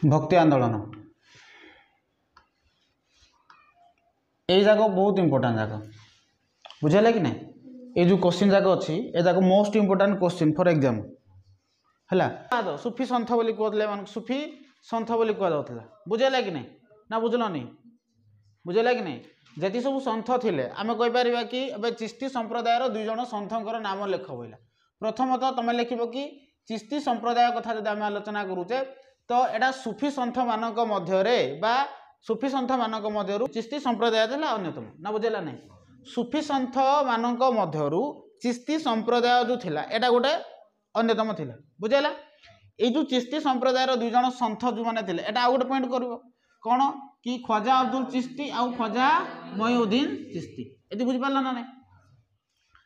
भक्ति आंदोलन ये जाक बहुत इंपोर्टां जाक बुझेगा कि ना ये जो क्वेश्चन जाक अच्छी ये जाक most important question for exam है सुफी सन्थ बोली कहते सुफी सन्थ बोली कहला बुझेगा कि ना बुझलनी बुझेगा कि नहीं जी सब सन्थ थे आम कहीपर कि चिश्ती संप्रदायर दुई जन सन्थर नाम लेख बोला प्रथमतः तुम लिख कि चिश्ती संप्रदाय कथा जब आम आलोचना करुचे तो यहाँ सुफी सन्थ मानक मध्य सुफी सन्थ मानक मध्य चिश्ती संप्रदाय अन्यतम ना बुझेगा नहीं सुफी सन्थ मानक मध्य चिश्ती संप्रदाय जो थिला एटा गोटे अन्यतम थिला बुझेगा ये जो चिश्ती संप्रदायर दुई जन सन्थ जो मैंने थे एटा आउ गोटे पॉइंट कर कौन कि ख्वाजा अब्दुल चिश्ती आउ ख्वाजा मोइनुद्दीन चिश्ती ये बुझिपार ना नहीं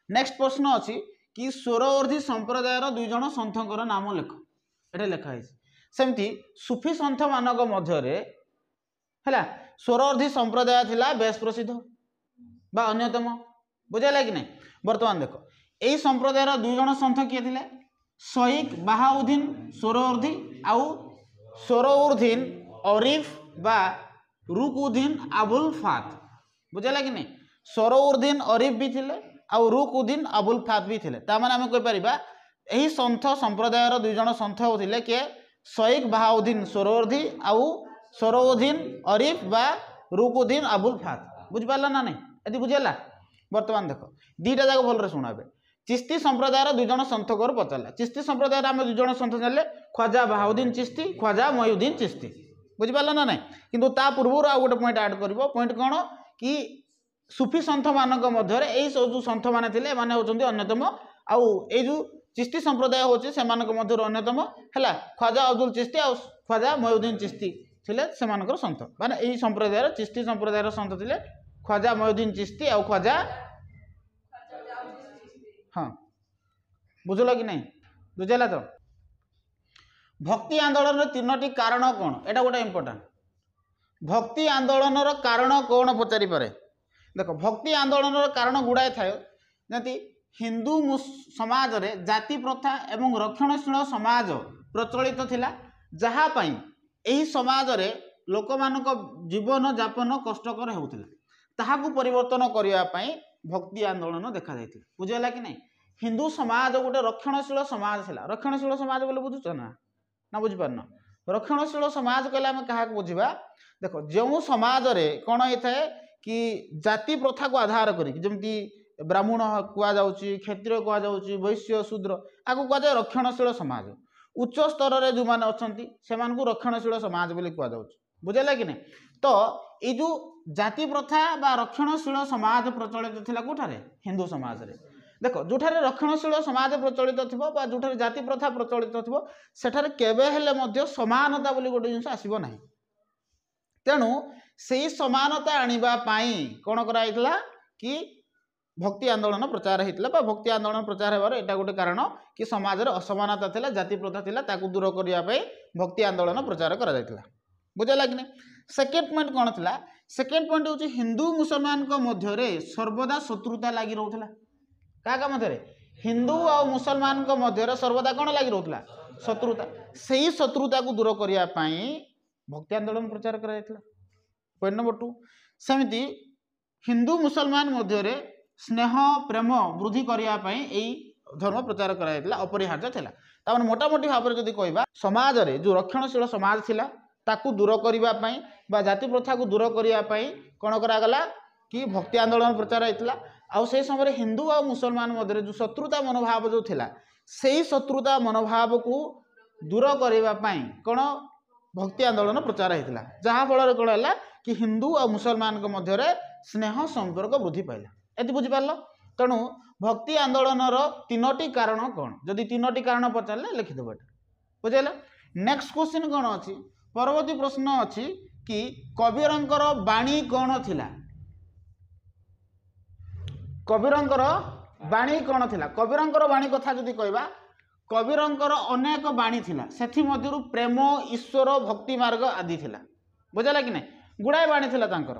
नेक्स्ट प्रश्न अच्छी कि सोरवर्धी संप्रदायर दुई जन सन्थर नाम लेख ये लिखाई सेमती सुफी सन्थ मानक मध्य है सोरवर्धी संप्रदाय थिला बेस प्रसिद्ध बा अन्यतम बुझेगा कि नहीं बर्तमान देख यही संप्रदायर दुई जन सन्थ किए थे शईख बाहाउद्दीन सोरवर्धी आउ सोरउद्दीन अरिफ बा रुकउद्दीन अबुल फात बुझेगा कि नहीं सोरउद्दीन अरिफ भी थे आउ रुकउद्दीन अबुल फात भी थे ताମାନେ आम कहीपर यही सन्थ संप्रदायर दुई जन सन्थ होते किए शईख बाहाउद्दीन सोरवर्धी आउ सोरउद्दीन अरिफ बा रुकउद्दीन अबुल फात बुझिपारा ना नहीं यदि बुझेगा बर्तमान देख दीटा जाक भलरे शुण ए चिश्ती संप्रदायर दुई जन सन्थ को पचारा चिश्ती संप्रदाय आम दुई जन सन्थ जाने ख्वाजा बाहाउद्दीन चिश्ती ख्वाजा मोइनुद्दीन चिश्ती बुझिपारा ना नहीं किंतु ता पूर्व आउ गोटे पॉइंट ऐड कर पॉइंट कौन कि सुफी सन्थ मानक मध्य जो सन्थ मैंने थे माने होचंदी अन्यतम आउ ये जो चिश्ती संप्रदाय होची से मानक मध्य अन्यतम है ख्वाजा अब्दुल चिश्ती आउ ख्वाजा मोइनुद्दीन चिश्ती थिले से मानकर सन्थ माने यही संप्रदायर चिश्ती संप्रदायर सन्थ थिले ख्वाजा मोइनुद्दीन चिश्ती आउ ख्वाजा हाँ बुझल कि नहीं बुझेगा तो भक्ति आंदोलन तीनोटी कारण कौन एटा गोटे इंपोर्टेंट भक्ति आंदोलन कारण कौन पचारि पारे देख भक्ति आंदोलन कारण गुड़ाए थाए जमी हिंदू समाज रे जाति प्रथा एवं रक्षणशील समाज प्रचलित थिला जहाँपाई यही समाज रे लोक मानक जीवन यापन कष्टकर होउथिला ताहाकू परिवर्तन करने भक्ति आंदोलन देखा जाइथिला बुझेला कि नहीं हिंदू समाज गोटे रक्षणशील समाज थिला रक्षणशील समाज बोले बुझुछ ना बुझिपारन रक्षणशील समाज कहले आम क्या बुझा देख जो समाज रे कौन होता है कि जाति प्रथा को आधार करमती ब्राह्मण कहुच्छी क्षत्रिय कहुच्छी वैश्य शूद्र आपको कहुए रक्षणशील समाज उच्च स्तर रे जो मैंने अच्छा से रक्षणशील समाज बोली कहुच्छे बुझेगा कि नहीं तो ये जो जाति प्रथा बा रक्षणशील समाज प्रचलित थिला कोठारे हिंदू समाज रे देख जोठारे रक्षणशील समाज प्रचलित थो जोठारे जाति प्रथा प्रचलित थो सेठारे केबे हेले मध्य समानता बोली गोटे जिनिस आसीबो नाही तेणु से समानता आनिबा पाई कोन कराइतला कि भक्ति आंदोलन प्रचार होता भक्ति आंदोलन प्रचार होबार एटा गोटे कारण कि समाज रे असमानता थिला जाति प्रथा थिला ताकू दूर करिया पाई भक्ति आंदोलन प्रचार करा जायतिला बुझेला कि नहीं सेकेंड पॉइंट कौन थिला सेकेंड पॉइंट होची हिंदू मुसलमान को मध्य रे सर्वदा शत्रुता लागी रहउथिला क्या मध्य हिंदू और मुसलमान को मध्य सर्वदा कौन लगी रोला शत्रुता से ही शत्रुता को दूर करने भक्ति आंदोलन प्रचार करा पॉइंट नंबर 2 सेमती हिंदू मुसलमान मध्य स्नेह प्रेम वृद्धि करने यही धर्म प्रचार करा अपरिहार्य था तार मोटामोटी भाव में जब कह समाज रे जो रक्षणशील समाज थिला ताकू दूर करने जाति प्रथा को दूर करने कौन करागला कि भक्ति आंदोलन प्रचार होता आउ से समय हिंदू और मुसलमान मध्य जो शत्रुता मनोभाव जो थिला से शत्रुता मनोभाव को दूर करने कौन भक्ति आंदोलन प्रचार होता जहाँ फल कौन है कि हिंदू और मुसलमान मध्य स्नेह संपर्क वृद्धि पाइला ये बुझिपार तेणु भक्ति आंदोलन तीनोटी कारण कौन जदि तीनोटी कारण पचारे लिखिदेव ये बुझेगा नेक्स्ट क्वेश्चन कौन अच्छी परवर्ती प्रश्न अच्छी कि कबीरंकर बाणी कौन थिला कबीरंकर बाणी कौन थिला कबीरंकर बाणी कथा जदि कहबा कबीरंकर अनेक बाणी थिला सेथि मध्यरु प्रेम ईश्वर भक्ति मार्ग आदि थिला बुझला कि नहीं गुड़ाए बाणी थिला तांकर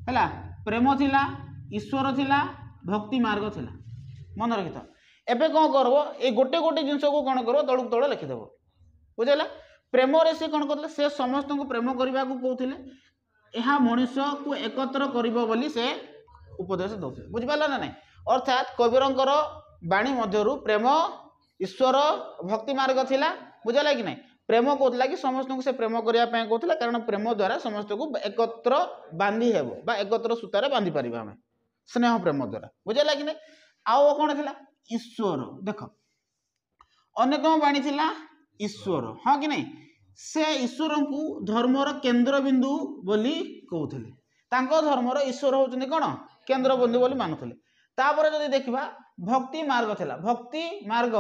हैला प्रेम थिला ईश्वर थिला भक्ति मार्ग थिला मन रखिथ एबे कौन करबो ए गोटे गोटे जिंस को कौन करबो तळुक तळ लिखिदेव बुझला प्रेम से कौन कहते से समस्त को प्रेम करने को कहते यह मनुष्य को एकत्र करिबो बोली से उपदेश दौते बुझिपारा ना नहीं अर्थात कबीरंकर बाणी मध्यरु प्रेम ईश्वर भक्ति मार्ग थिला बुझला कि नहीं प्रेम कहला कि समस्त को से प्रेम करने कहला कारण प्रेम द्वारा समस्त को एकत्र बांधी हेबो बा एकत्र सूतारे बांधी पारिबा हमें स्नेह प्रेम द्वारा बुझला कि नहीं आउ कौन थिला ईश्वर देख अन्यतम बाणी थिला ईश्वर हाँ कि नहीं से ईश्वर को धर्मर केन्द्र बिंदु बोली कहते तांको धर्मर ईश्वर होउछन्ति कोन केन्द्र बिंदु बोली मानुथले तापर जदि देखिबा भक्ति मार्ग थिला भक्ति मार्ग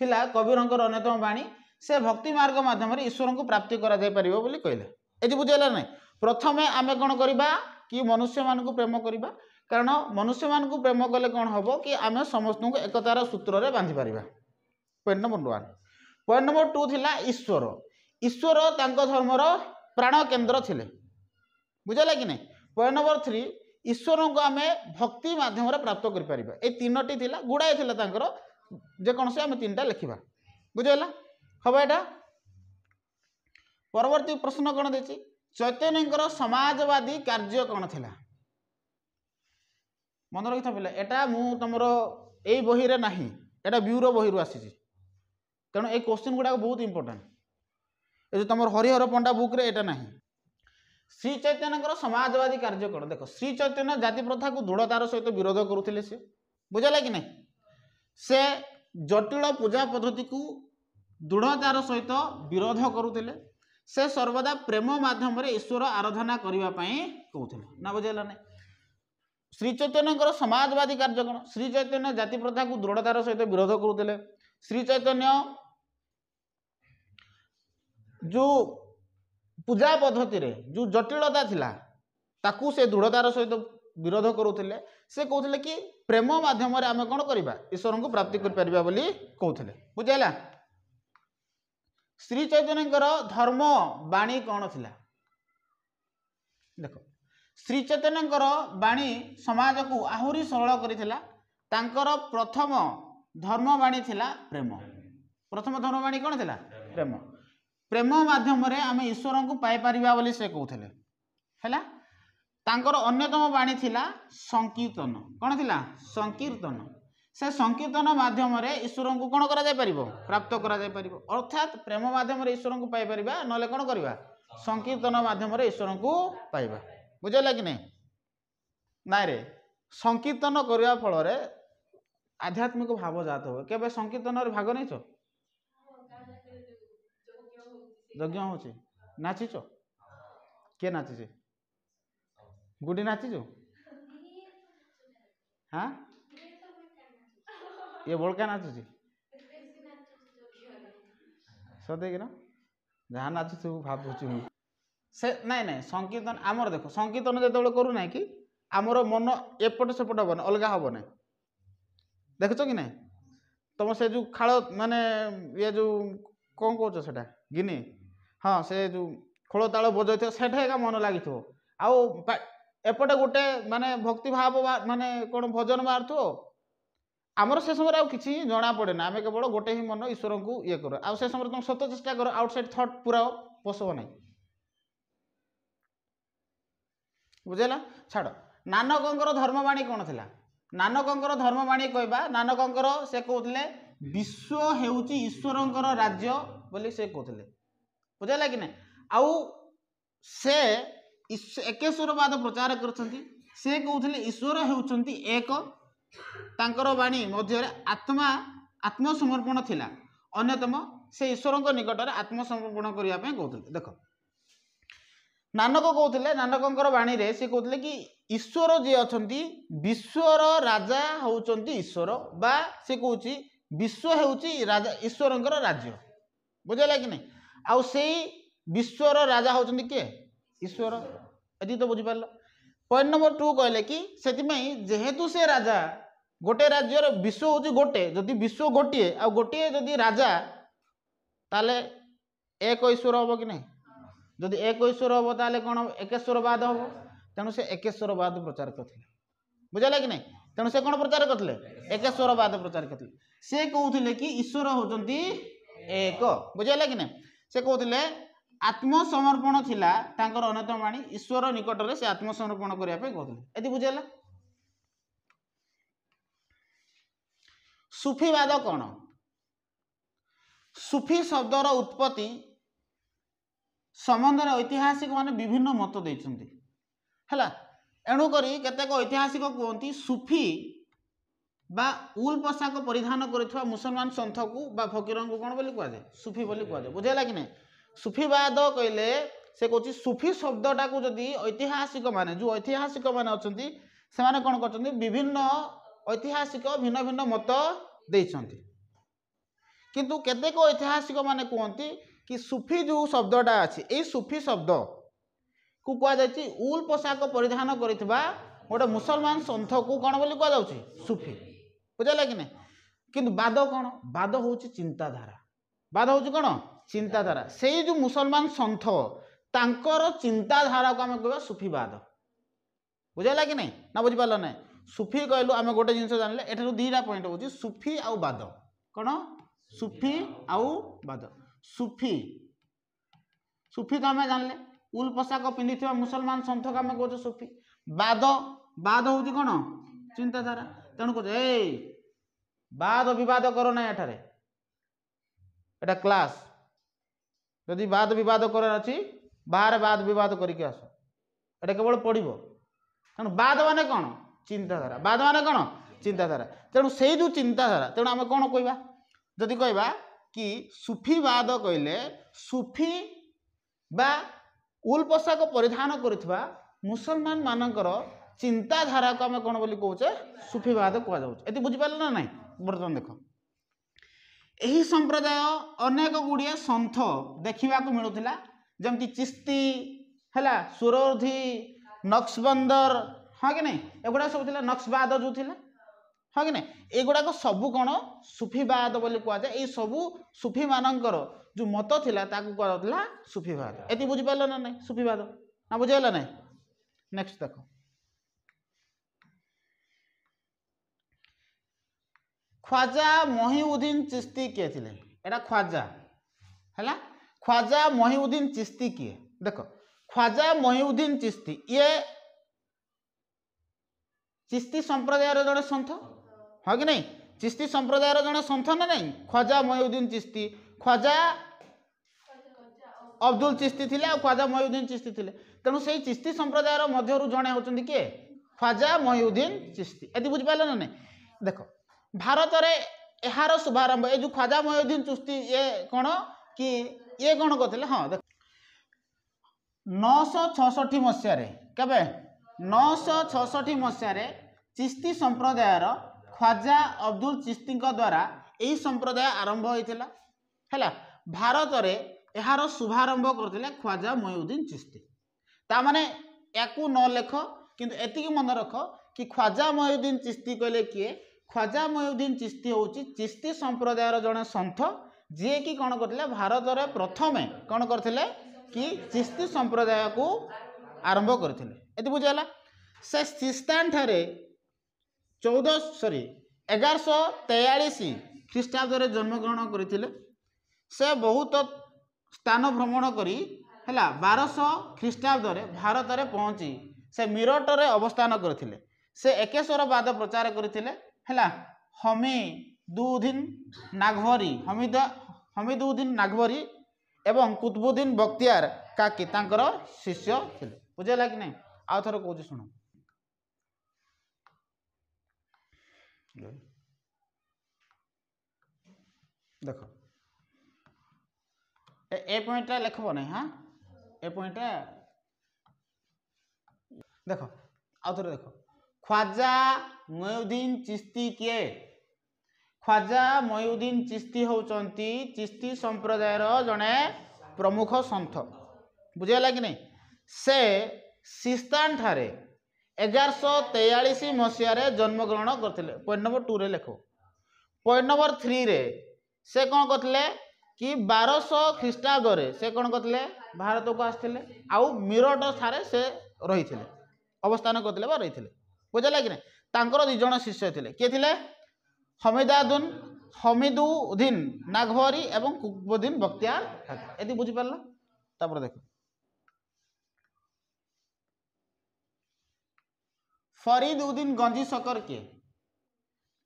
थिला कबीरंकर अन्यतम बाणी से भक्ति मार्ग माध्यम ईश्वर को प्राप्ति करा जाय परिबो बोली कहले एति बुझेला नै प्रथमे आमे कोन करबा कि मनुष्य मान को प्रेम करबा कारण मनुष्य मान को प्रेम कले कोन हबो कि आमे समस्त को एकतार सूत्र रे बांधी परिबा पॉइंट नंबर 1 पॉइंट नंबर 2 थिला ईश्वर ईश्वर तांको धर्मर प्राण केन्द्र थिले बुझला कि नहीं पॉइंट नंबर 3 ईश्वर को आमे भक्ति माध्यम प्राप्त कर परिबा ए तीनोटी थिला गुडाए थिला तांकर जे कोन से आमे तीनटा लिखिबा बुझला हबा एटा परवर्ती प्रश्न कोन देछि चैतन्यकर समाजवादी कार्य कोन थिला मन रखिथा पिला एटा मु तमरो एई बही रे नाही एटा ब्यूरो बही रु आसीछि तेणु ए क्वेश्चन गुडा बहुत इंपोर्टेंट ए जो तमर हरिहर पंडा बुक रे एटा नाही श्री चैतन्यकर समाजवादी कार्य कोन देखो श्री चैतन्य जाति प्रथा को दृढ़तार सहित विरोध करुथिले से बुझला कि नहीं से जटिल पूजा पद्धति को दृढ़तार सहित विरोध करुथिले से सर्वदा प्रेम माध्यम रे ईश्वर आराधना करिवा पई कहउथिले ना बुझला नहीं श्री चैतन्यकर समाजवादी कार्य कोन श्री चैतन्य जाति प्रथा को दृढ़तार सहित विरोध करुथिले श्री चैतन्य जो पूजा पद्धति रे जो जटिलता थिला ताकू से दृढ़तार सहित विरोध करुथिले से कहउथिले कि प्रेम माध्यम रे आमे कोन करिबा ईश्वर को प्राप्ति कर परिबा बोली कहउथिले बुझैला श्री चैतन्यकर धर्म बाणी कौन थिला देखो श्री चैतन्यकर बाणी समाज को आहुरी सरल करिथिला तांकर प्रथम धर्म बाणी थिला प्रेम प्रथम धर्म बाणी कौन थिला प्रेम प्रेम माध्यम रे आमे ईश्वर को पाई परिबा बोली से कहउथिले हैला तांकर अन्यतम बाणी थिला संकीर्तन कौन थिला संकीर्तन से संकीर्तन माध्यम रे ईश्वर को कौन करा जाय परिबो प्राप्त करा जाय परिबो अर्थात प्रेम माध्यम रे ईश्वर को पाई परिबा नले कौन करबा संकीर्तन माध्यम रे ईश्वर को पाइबा बुझला कि नहीं नाय रे संकीर्तन करबा फल रे आध्यात्मिक भाव जात हो केबे संकीर्तन रे भाग नै छ यज्ञ होछि नाचिछ के नाचिछ गुडी नाचिछ हाँ ये बड़का नाचुची सदैक ना जहाँ नाचुच भावुची से नाई नाई संकीर्तन आमर देख संकीर्तन जो करू ना कि आमर मन एपट सेपट हम ना अलग हम ना देखच कि ना तुम से जो खाल माने ये जो कौन कौच से गिनी हाँ से जो खोल ताल बजाई से मन लगी आउ एपटे गोटे माने भक्ति भाव माने कौन भजन बाहर थो आमर से समय आउ किसी जना पड़े ना आम केवल गोटे ही मन ईश्वर को ये कर आ से समय तुम सत चेष्टा कर आउटसाइड थट पूरा पशु ना बुझेला छाड़ नानकंकर धर्मवाणी कौन थिला नानकंकर धर्मवाणी कहबा नानकंकर से कहते विश्व हेउची ईश्वरंकर राज्य बोली से कहते बुझेला कि नहीं आउ से एकेश्वरवाद प्रचार करछंती से कहते ईश्वर हेउचंती एक तांकर बाणी मध्य आत्मा आत्मसमर्पण थिला अन्यतम से ईश्वर निकट में आत्मसमर्पण करने कहते देख नानक कहते नानकंकर बाणी रे से कहते कि ईश्वर जी अच्छा विश्वर राजा होउचंती ईश्वर बा से कहूँ विश्व हेउची राजा ईश्वरंकर राज्य बुझेला कि नहीं आउ से विश्वर राजा होउचंती के ईश्वर एति तो बुझी पारल पॉइंट नंबर 2 कहले कि सेतिमई जेहेतु से राजा गोटे राज्यर विश्व हूँ गोटे जदि विश्व गोटे आ गोटे जदि राजा ताले एक ईश्वर हम कि नहीं जदि एक ईश्वर हम ताले कौन एकेश्वरवाद हम तेणु से एकेश्वरवाद प्रचार करते बुझेगा कि नहीं तेणु से कौन प्रचार करते एकेश्वरवाद प्रचार करते से कहते कि ईश्वर होती एक बुझेगा कि नहीं से कहते आत्मसमर्पण थिला तांकर अन्यतम बाणी ईश्वर निकट में से आत्मसमर्पण करने कहते ये बुझेगा। सुफीवाद कौन? सुफी शब्दर उत्पत्ति संबंध में ऐतिहासिक माने विभिन्न मत देइछन्ति हैला। एणुकरी केतेक ऐतिहासिक कहते सुफी बा उल पोशाक परिधान करिथवा मुसलमान संथ को बा फकीर को कौन बोली कह जाए? सुफी बोली कह जाए। बुझेगा कि नहीं? सुफीवाद कहले से कहछि सुफी शब्दटा को जदि ऐतिहासिक माने जो ऐतिहासिक माने अछन्ति से माने कोन करछन्ति विभिन्न ऐतिहासिक भिन्न भिन्न मत देइछन्ति। किंतु केतेक ऐतिहासिक माने कहते कि सुफी जो शब्दटा अछि ए सुफी शब्द को कह जाछि उल पोशाक परिधान करिथबा गोटे मुसलमान संथ को कौन बोली कह जाउछि? सुफी। बुझेगा कि नहीं? किंतु बाद कौन? बाद होछि चिंताधारा। बाद होछि कौन? चिंताधारा। से जो मुसलमान संथ तांकर चिंताधारा को आम कह सुफीवाद। बुझेगा कि नहीं? ना बुझी पाल ना? सुफी कहलु आम गोटे जिनस जानले एठारु दीटा पॉइंट होछि सुफी आउ बाद। कौन? सुफी आउ बाद। सुफी सुफी तो आम जानले उल पोशाक पिंधिथिबा मुसलमान संथ को आम कहू सुफी। बाद बाद होछि कौन? चिंताधारा। तेणु कह बाद विवाद करो ना एठारे एटा क्लास यदि बाद विवाद कर अच्छी बाहर बाद विवाद करके आस एटा केवल पढ़ो। तेणु बाद माने कौन? चिंताधारा। बाद माने कौन? चिंताधारा। तेणु से जो चिंताधारा तेणु आम कौन कहवा जदि कहवा कि सुफीवाद कहले सुफी बा उल पोशाक परिधान करिथबा मुसलमान मानकर चिंताधारा को आम कौन बोली कहूचे? सुफीवाद कह जाउछ। एति बुझी पारले ना नहीं? बर्तमान देख यही संप्रदाय अनेक गुड़िया संथ देखा मिलूला जमती चिश्ती है सुरधी नक्शबंदर हाँ कि नहीं एगुड़ा सब थिला नक्शबाद जो थिला हाँ कि नहीं एगुड़ाक सबू कौन सुफीवाद बोली कहुए। ये सबू सुफी मानकर जो मत थिला ताकू कहला सुफीवाद। एति बुझी पारल ना नहीं? सुफीवाद ना बुझेगा नहीं? नेक्स्ट देखो ख्वाजा मोहिउद्दीन चिश्ती किए थे? एटा ख्वाजा है। ख्वाजा मोहिउद्दीन चिश्ती किए? देखो ख्वाजा मोहिउद्दीन चिश्ती ये चिश्ती संप्रदाय जड़े सन्थ हाँ कि नहीं? चिश्ती संप्रदाय जड़े सन्थ ना नहीं? ख्वाजा मोहिउद्दीन चिश्ती ख्वाजा अब्दुल चिश्ती थे और ख्वाजा मोहिउद्दीन चिश्ती थे। तेणु से चिश्ती संप्रदाय मध्य जड़े होती किए? ख्वाजा मोहिउद्दीन चिश्ती। ये बुझिपारे ना नहीं? देख भारत में यार शुभारंभ ये जो ख्वाजा मोहिउद्दीन चिश्ती ये कौन कि ये कौन करते? हाँ देख 966 मसीह केबे 966 मसीह चिश्ती संप्रदाय ख्वाजा अब्दुल चिश्ती द्वारा यही संप्रदाय आरंभ होता है। भारत में यार शुभारंभ करते ख्वाजा मोहिउद्दीन चिश्ती। तामाने याकू न लेख किंतु एतिकी मन रख कि ख्वाजा मोहिउद्दीन चिश्ती कहले किए? ख्वाजा मोहिउद्दीन चिश्ती होची चिश्ती संप्रदायर जड़े सन्थ जी कि कौन करते भारत में प्रथम कौन करते कि चिश्ती संप्रदाय को आरंभ करते। ये बुझेगा से सिस्तान ठारे 1143 ख्रीष्टाब्द जन्मग्रहण करते। से बहुत स्थान भ्रमण करी है 1200 ख्रीष्टाब्द भारत में पहुँची से मीरट रे अवस्थान करते। से एकेश्वरवाद प्रचार करते है। हमीदुद्दीन नागभरी हमीदुद्दीन नागभरी एवं कुतुबुद्दीन बख्तियार काकी तांकर शिष्य थे। बुझेगा कि नहीं? आउ थर कहूँ शुण देख ए पॉइंट लिखब नहीं हाँ ए पॉइंट देख आउ थे देख ख्वाजा मोहिउद्दीन चिश्ती किए? ख्वाजा मोहिउद्दीन चिश्ती होचंती चिश्ती संप्रदाय जड़े प्रमुख सन्थ। बुझेगा कि नहीं? से सिस्तान ठारे 1143 मसीह जन्मग्रहण करते। पॉइंट नंबर 2 रे लिखो। पॉइंट नंबर 3 रे से कौन करते कि 1200 ख्रीष्टाब्द से कौन करते भारत को आसते आउ मीरट ठारे से रही अवस्थान करते रही। बुझेगा कि नहीं? तांकर 2 जण शिष्य थे। किए थे? हमीदुद्दीन नागवरी एवं कुतुबुद्दीन बख्तियार खाकी ये बुझी पारल तापर देख फरीदुद्दीन गंजी सकर किए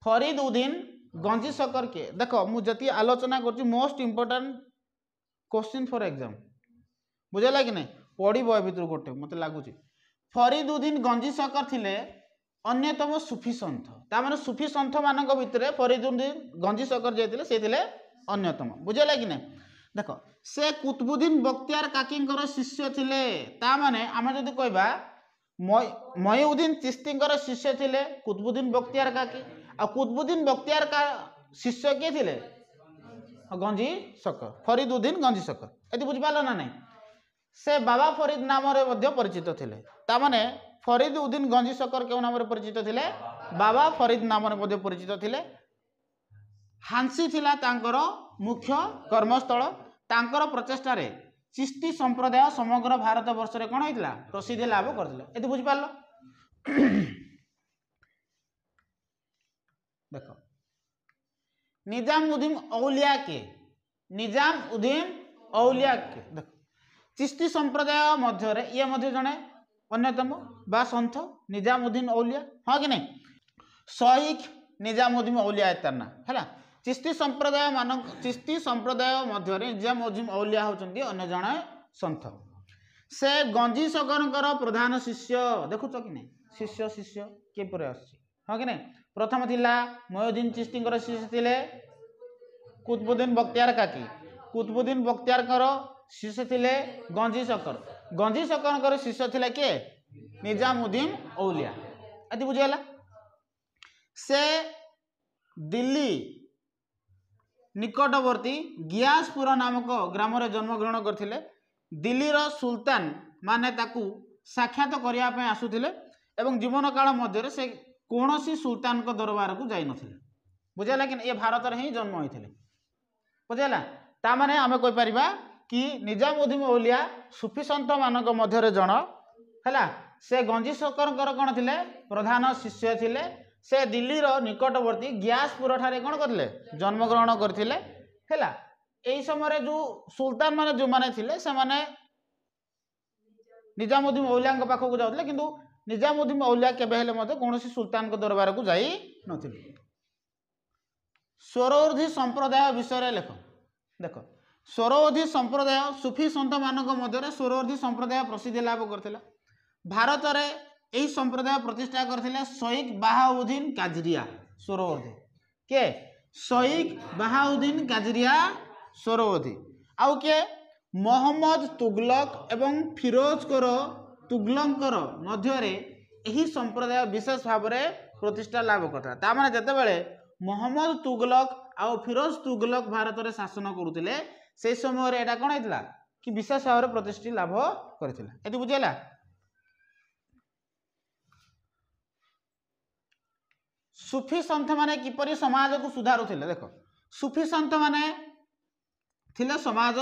फरीदुद्दीन गंजी सकर किए देख मुझे आलोचना कर most important question for exam बुझेगा कि नहीं पढ़ो ए भर गोटे मत लगुच फरीदुद्दीन गंजी सकर थिले अन्यतम सुफी सन्थ तार सुफी सन्थ मान भितर फरीदुद्दीन गंजी सकर जे अन्यतम बुझेगा कि नहीं देख से कुतुबुद्दीन बख्तियार काकी शिष्य थिले तामाने आम जदि कहबा मईउद्दीन चिश्तींकर शिष्य थिले कुतुबुद्दीन बख्तियार काकी आ कुतुबुद्दीन बख्तियार का शिष्य किए थिले गंजी सकर फरीदुद्दीन गंजी सकर ये बुझिपाल ना नहीं से बाबा फरीद नाम परिचित थिले तामाने फरीदुद्दीन गंजी सकर क्यों नाम परिचित थिले बाबा फरीद नाम परिचित थिले हांसी थिला तांकर मुख्य कर्मस्थल तांकर प्रचेष्टा चिश्ती संप्रदाय समग्र भारत वर्ष में कौन होता प्रसिद्धि लाभ करते ये बुझिपाल देख निजामुद्दीन औलिया के निजामुद्दीन औलिया के देख चिश्ती संप्रदाय मध्य ये मध्य जड़े अन्यतम बा सन्थ निजामुद्दीन औलिया हाँ कि नहीं शहीख निजामुद्दीन औलिया तार ना है चिश्ती संप्रदाय मध्य निजामुद्दीन औलिया होचंदी अन्य जड़े सन्थ से गंजी सकर प्रधान शिष्य देखुच कि नहीं शिष्य शिष्य किपर हाँ कि नहीं प्रथम थिला मईउद्दीन चिश्तींकर शिष्य थिले कुतुबुद्दीन बख्तियार काकी कुतुबुद्दीन बख्तियार शिष्य थिले गंजी सकर शिष्य थिले किए निजामुद्दीन औलिया ये बुझीगला से दिल्ली निकटवर्ती गियासपुर नामक ग्राम जन्मग्रहण करथिले दिल्लीर सुल्तान माने ताकू साक्षात करने आसुथिले एवं जीवन काल मध्य से कौन सुल्तान को दरबार को जाई नथिले बुझेला कि ये भारत में ही जन्म होइथिले बुझेला ता माने आमे कहि परिबा कि निजामुद्दीन औलिया सुफी सन्थ मानक मध्य जन है से गंजी सकर कौन थिले प्रधान शिष्य थिले से दिल्लीर निकटवर्ती गियासपुर ठारे कौन करथिले जन्मग्रहण करथिले हैला एई समय जो सुल्तान माने जो माने थिले से माने निजामुद्दीन औलिया पाखक जाउथिले किंतु निजामुद्दीन औलिया केबे हेले मते कोनोसी सुल्तान को दरबार को जाई नथिले सोहरावर्दी संप्रदाय विषय लेख देख सोहरावर्दी संप्रदाय सुफी सन्थ मानक मध्य सोहरावर्दी संप्रदाय प्रसिद्धि लाभ करथिला भारत रे एही संप्रदाय प्रतिष्ठा करथिले शहीख बहाउद्दीन काजरिया सोहरावर्दी के शहीख बहाउद्दीन काजरिया सोहरावर्दी आउ के मोहम्मद तुगलक एवं फिरोजकर तुगलकर मध्य एही संप्रदाय विशेष भाव में प्रतिष्ठा लाभ करता तामाने जेतेबेले मोहम्मद तुगलक आउ फिरोज तुगलक भारत में शासन करुले से समय एटा कौन होता कि विशेष भाव में प्रतिष्ठा लाभ करथिला एति बुझेला सुफी सन्थ माने किपरि समाज को सुधारुथिले देख सुफी सन्थ माने थिले समाज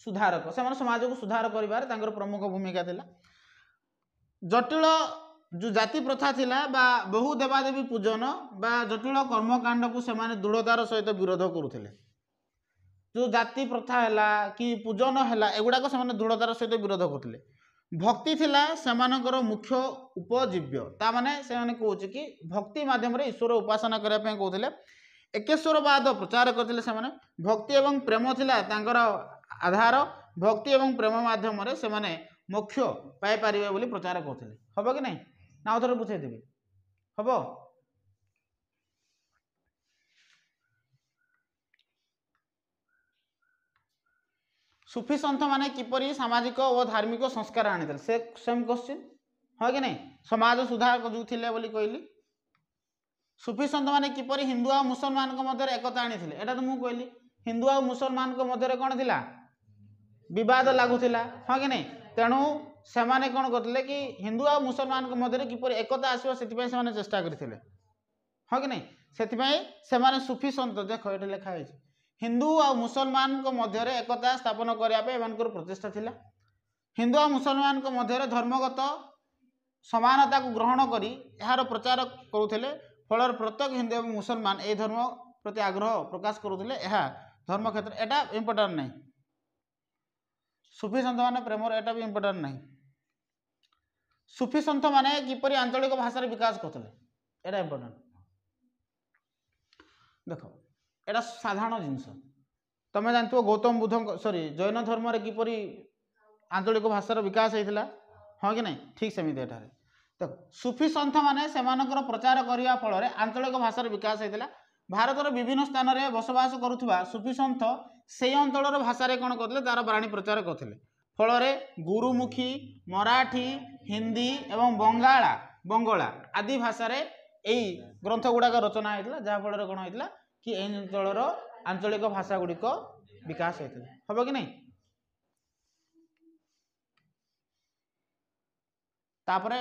सुधारक से समाज को सुधार करिबार तांकर प्रमुख भूमिका थिला जटिल जो जाति प्रथा थिला बा बहु देवादेवी पूजन बा जटिल कर्मकांड को सेमाने दृढ़तार सहित विरोध करुथिले जो जाति प्रथा हैला कि पूजन हैला एगुडा को सेमाने दृढ़तार सहित विरोध करुथिले भक्ति थिला सेमानकर मुख्य उपजीव्य ता माने सेमाने कहूचे कि भक्ति माध्यम रे ईश्वर उपासना करने पे कहूथिले एकेश्वरवाद प्रचार करथिले सेमाने भक्ति एवं प्रेम थिला तांकर आधार भक्ति एवं प्रेम माध्यम रे सेमाने मोक्ष पाई पारिबे बोली प्रचार करथिले हबो कि नहीं ना उधर बुझाई देबे हबो सुफी सन्थ माने किपरि सामाजिक और धार्मिक संस्कार आनिथिले से सेम क्वेश्चन हाँ कि नहीं समाज सुधारक जो थिले बोली कहली सुफी सन्थ माने किपरि हिंदू और मुसलमान को मध्य एकता आनिथिले एटा तो मु कहली हिंदू और मुसलमान को मध्य कौन थिला विवाद लागुथिला हाँ कि नहीं तेणु सेमाने कौन करथिले कि हिंदू और मुसलमान को मध्य किपरि एकता आसीबो सेतिपय सेमाने चेष्टा करथिले हाँ कि नहीं सेतिपय सेमाने सुफी सन्थ देखो एटा लिखा है हिंदू और मुसलमान को मध्य एकता स्थापन करने प्रचेषा थिला हिंदू और मुसलमान को मध्य धर्मगत समानता को ग्रहण करी यार प्रचार करुले फल प्रत्येक हिंदू और मुसलमान ए धर्म प्रति आग्रह प्रकाश करुले धर्म क्षेत्र एटा इम्पोर्टाट नहीं सूफी सन्थ माने प्रेमर एटा भी इम्पोर्टाट नहीं सूफी सन्थ माने किपरि आंचलिक भाषा विकास करते एटा इम्पोर्टाट देख एटा साधारण जिनस तमें जानते गौतम बुद्ध सॉरी जैन धर्म किपरि आंचलिक भाषार विकास होता हाँ कि नहीं ठीक सेमती एठारे देख सूफी सन्थ माने सेमानकर प्रचार करने फल आंचलिक भाषार विकास होता भारतर विभिन्न स्थान में बसवास करुवा सूफी सन्थ से अंचल भाषा कौन करते तार बाणी प्रचार करते फल गुरुमुखी मराठी हिंदी एवं बंगला आदि भाषा यही ग्रंथ गुड़ाक रचना होता जहाँफल कौन होता कि अंचल आंचलिक भाषा गुड़िक विकास होता हम कि नहीं तापरे